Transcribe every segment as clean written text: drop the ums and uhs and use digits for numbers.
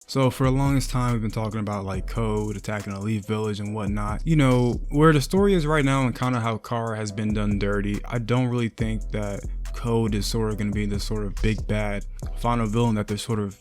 So for the longest time, we've been talking about like Code attacking a Leaf Village and whatnot. You know, where the story is right now and kind of how Kara has been done dirty, I don't really think that Code is sort of going to be the sort of big bad final villain that they're sort of,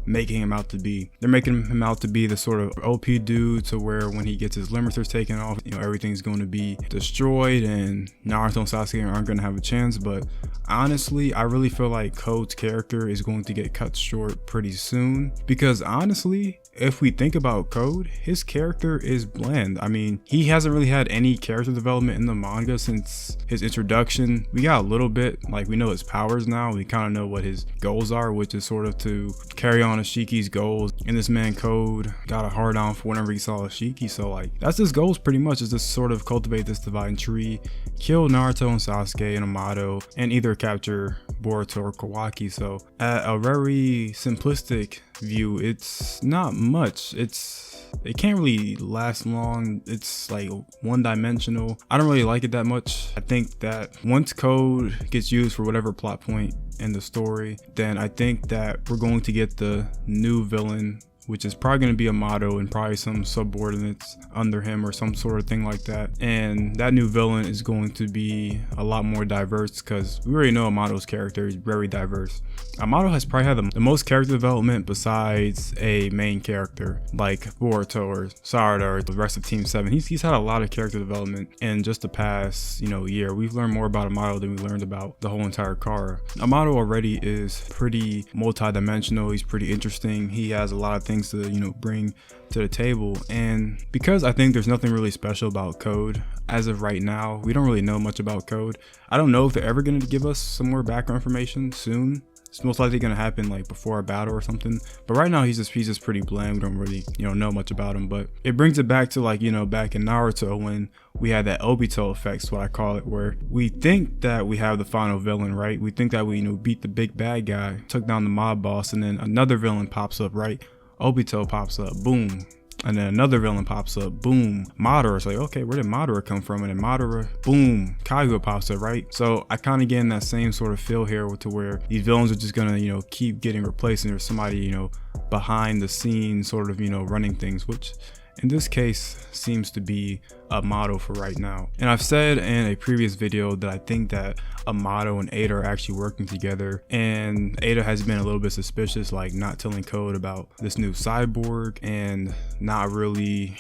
making him out to be. They're making him out to be the sort of OP dude to where when he gets his limiters taken off, everything's going to be destroyed and Naruto and Sasuke aren't going to have a chance. But honestly, I really feel like Code's character is going to get cut short pretty soon, because honestly, if we think about Code, his character is bland. I mean, he hasn't really had any character development in the manga since his introduction. We got a little bit, like we know his powers now. We kind of know what his goals are, which is sort of to carry on Ashiki's goals. And this man Code got a hard on for whenever he saw Ashiki. So like, that's his goals pretty much, is to sort of cultivate this divine tree, kill Naruto and Sasuke and Amado, and either capture Boruto or Kawaki. So at a very simplistic view, it's not much. It can't really last long. It's like one-dimensional. I don't really like it that much. I think that once Code gets used for whatever plot point in the story, then I think that we're going to get the new villain, which is probably going to be Amado and probably some subordinates under him or some sort of thing like that. And that new villain is going to be a lot more diverse, because we already know Amado's character is very diverse. Amado has probably had the most character development besides a main character like Boruto or Sarada or the rest of Team 7. He's had a lot of character development in just the past, year. We've learned more about Amado than we learned about the whole entire Kara. Amado already is pretty multi-dimensional. He's pretty interesting. He has a lot of things to bring to the table, and because I think there's nothing really special about Code as of right now, we don't really know much about Code. I don't know if they're ever going to give us some more background information soon. It's most likely going to happen like before a battle or something, but right now he's just pretty bland. We don't really know much about him. But it brings it back to like back in Naruto when we had that Obito effect, is what I call it, where we think that we have the final villain, right? We think that we beat the big bad guy, took down the mob boss, and then another villain pops up, right? Obito pops up, boom. And then another villain pops up, boom. Madara, it's like, okay, where did Madara come from? And then Madara, boom, Kaguya pops up, right? So I kind of get in that same sort of feel here to where these villains are just gonna, keep getting replaced, and there's somebody, behind the scenes sort of, running things, which in this case seems to be Amado for right now. And I've said in a previous video that I think that Amado and Ada are actually working together, and Ada has been a little bit suspicious, like not telling Code about this new cyborg and not really,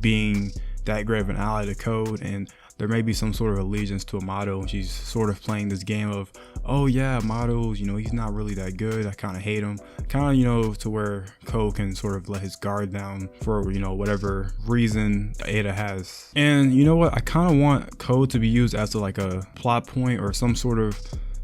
being that great of an ally to Code. And there may be some sort of allegiance to Amado, and she's sort of playing this game of, oh yeah, Amado's, he's not really that good, I kind of hate him, kind of, to where Code can sort of let his guard down for, whatever reason Ada has. And you know what, I kind of want Code to be used as like a plot point or some sort of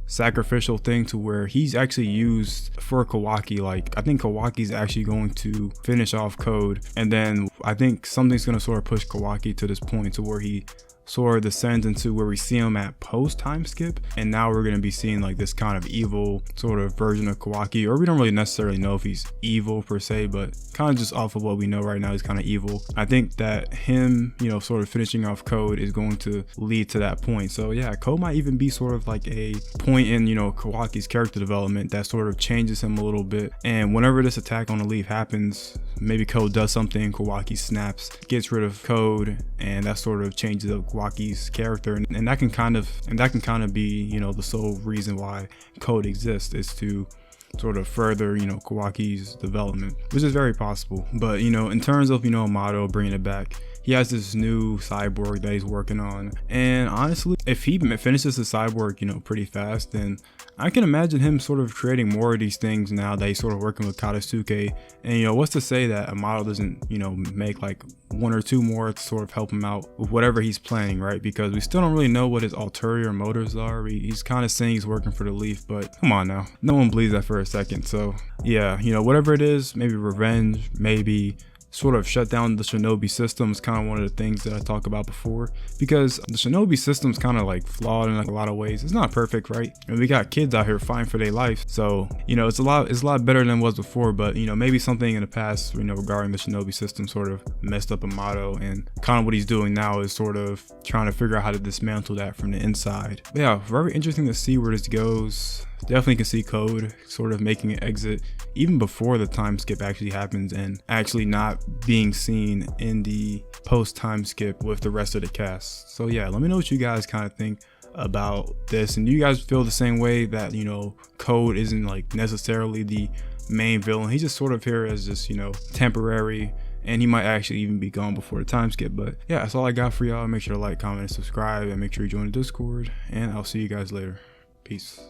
sacrificial thing, to where he's actually used for Kawaki. Like, I think Kawaki's actually going to finish off Code, and then I think something's going to sort of push Kawaki to this point to where he sort of descends into where we see him at post time skip, and now we're going to be seeing like this kind of evil sort of version of Kawaki, or we don't really necessarily know if he's evil per se, but kind of just off of what we know right now, he's kind of evil. I think that him sort of finishing off Code is going to lead to that point. So yeah, Code might even be sort of like a point in Kawaki's character development that sort of changes him a little bit, and whenever this attack on the Leaf happens, maybe Code does something, Kawaki snaps, gets rid of Code, and that sort of changes up Kawaki's character, and that can kind of be the sole reason why Code exists, is to sort of further Kawaki's development, which is very possible. But in terms of Amado bringing it back, he has this new cyborg that he's working on, and honestly, if he finishes the cyborg pretty fast, then I can imagine him sort of creating more of these things now that he's sort of working with Katasuke. And what's to say that Amado doesn't make like one or two more to sort of help him out with whatever he's planning, right? Because we still don't really know what his ulterior motives are. He's kind of saying he's working for the Leaf, but come on now, no one believes that for a second. So yeah, whatever it is, maybe revenge, maybe sort of shut down the shinobi system is kind of one of the things that I talked about before, because the shinobi system's kind of like flawed in like a lot of ways. It's not perfect, right? And we got kids out here fighting for their life, so you know it's a lot better than it was before. But you know, maybe something in the past, you know, regarding the shinobi system sort of messed up Amado, and kind of what he's doing now is sort of trying to figure out how to dismantle that from the inside. But yeah, very interesting to see where this goes. Definitely can see Code sort of making an exit even before the time skip actually happens, and actually not being seen in the post time skip with the rest of the cast. So yeah, let me know what you guys kind of think about this, and do you guys feel the same way that, you know, Code isn't like necessarily the main villain? He's just sort of here as just, you know, temporary, and he might actually even be gone before the time skip. But yeah, that's all I got for y'all. Make sure to like, comment, and subscribe, and make sure you join the Discord, and I'll see you guys later. Peace.